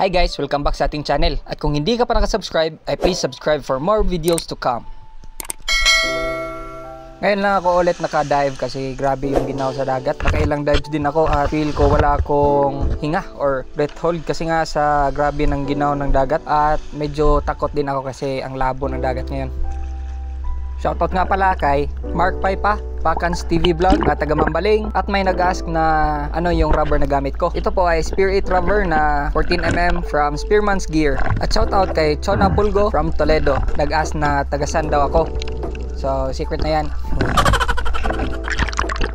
Hi guys! Welcome back sa ating channel. At kung hindi ka pa nakasubscribe, ay please subscribe for more videos to come. Ngayon lang ako ulit naka-dive kasi grabe yung ginaw sa dagat. Nakailang dives din ako at feel ko wala akong hinga or breath hold kasi nga sa grabe ng ginaw ng dagat. At medyo takot din ako kasi ang labo ng dagat ngayon. Shoutout nga pala kay Mark Paipa, Pakans TV Vlog na taga Mambaling, at may nag-ask na ano yung rubber na gamit ko. Ito po ay Spear 8 rubber na 14mm from Spearman's Gear. At shoutout kay Chona Pulgo from Toledo, nag-ask na tagasan daw ako. So secret na yan.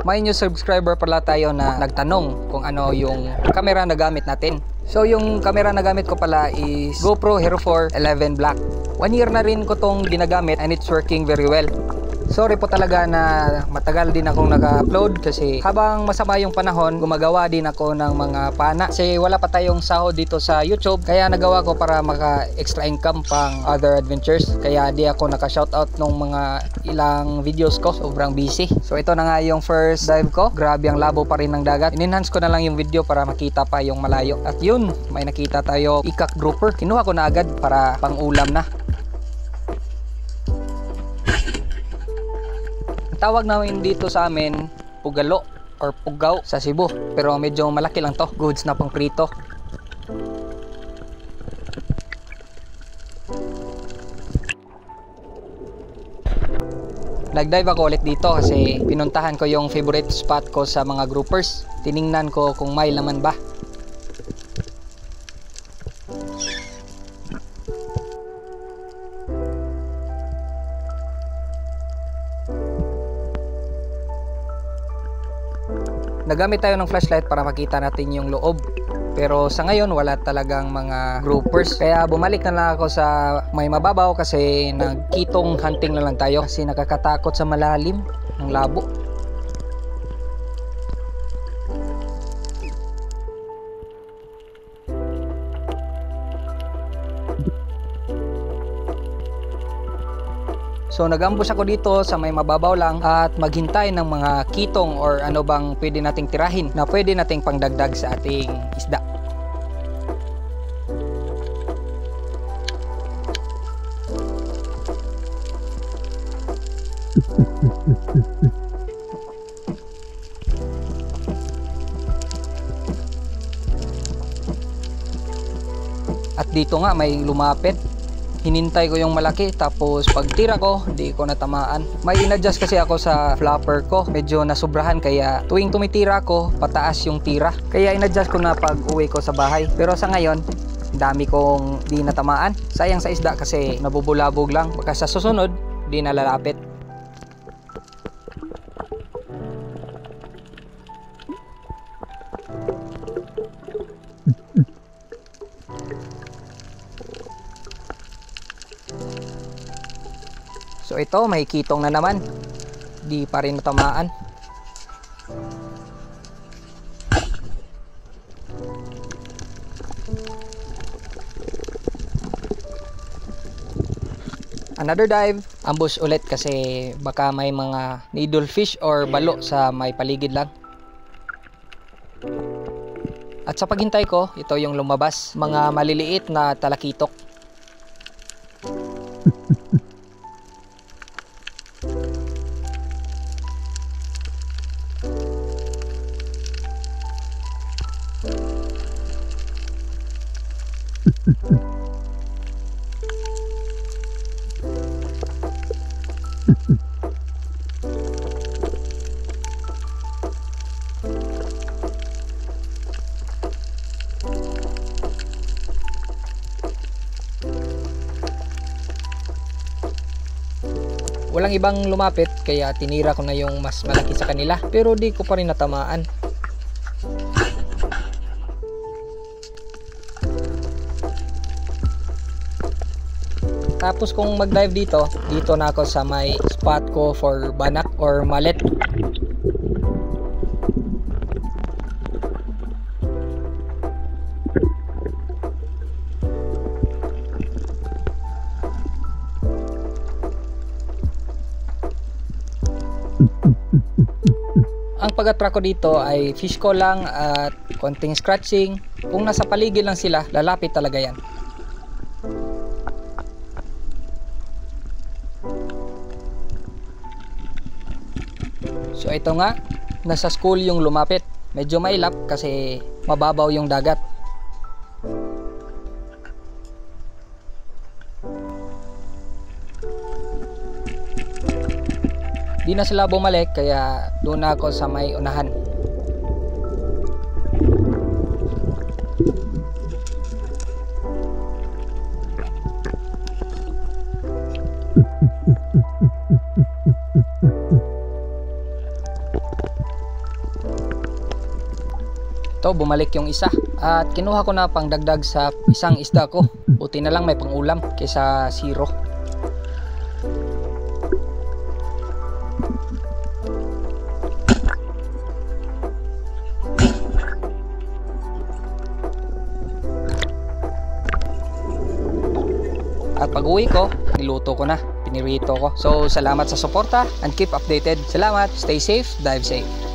May new subscriber pala tayo na nagtanong kung ano yung camera na gamit natin. So yung camera na gamit ko pala is GoPro Hero 4 11 Black. 1 year na rin ko tong ginagamit and it's working very well. Sorry po talaga na matagal din akong naka-upload kasi habang masama yung panahon, gumagawa din ako ng mga pana. Kasi wala pa tayong sahod dito sa YouTube, kaya nagawa ko para maka-extra income pang other adventures. Kaya di ako naka-shoutout nung mga ilang videos ko, sobrang busy. So ito na nga yung first dive ko. Grabe ang labo pa rin ng dagat. In-enhance ko na lang yung video para makita pa yung malayo. At yun, may nakita tayo ikak grouper. Kinuha ko na agad para pang ulam na. Tawag namin dito sa amin pugalo or pugaw sa Cebu, pero medyo malaki lang to, goods na pang prito. Nag-dive ako ulit dito kasi pinuntahan ko yung favorite spot ko sa mga groupers. Tiningnan ko kung may laman ba. Nagamit tayo ng flashlight para makita natin yung loob. Pero sa ngayon wala talagang mga groupers. Kaya bumalik na lang ako sa may mababaw kasi nagkitong hunting na lang tayo. Kasi nakakatakot sa malalim ng labo. So nag-ambush ako dito sa may mababaw lang at maghintay ng mga kitong or ano bang pwede nating tirahin na pwede nating pangdagdag sa ating isda. At dito nga may lumapit. Hinintay ko yung malaki, tapos pagtira ko, di ko natamaan. May in-adjust kasi ako sa flopper ko, medyo nasubrahan kaya tuwing tumitira ko, pataas yung tira. Kaya in-adjust ko na pag uwi ko sa bahay. Pero sa ngayon, dami kong di natamaan. Sayang sa isda kasi nabubulabog lang. Baka sa susunod, di nalalapit. So ito, may kitong na naman. Di pa rin natamaan. Another dive. Ambush ulit kasi baka may mga needlefish or balo sa may paligid lang. At sa paghintay ko, ito yung lumabas. Mga maliliit na talakitok. Walang ibang lumapit kaya tinira ko na yung mas malaki sa kanila, pero di ko pa rin natamaan. Tapos kung mag-dive dito na ako sa may spot ko for banak or mallet. Ang pag-attract ko dito ay fish ko lang at konting scratching, Kung nasa paligid lang sila, lalapit talaga yan. So ito nga, nasa school yung lumapit. Medyo mailap kasi mababaw yung dagat. Di na sila bumalik kaya doon na ako sa may unahan. Ito, bumalik yung isa at kinuha ko na pang dagdag sa isang isda ko. Buti na lang may pangulam kaysa zero. At pag uwi ko, niluto ko na, pinirito ko. So salamat sa suporta and keep updated. Salamat, stay safe, dive safe.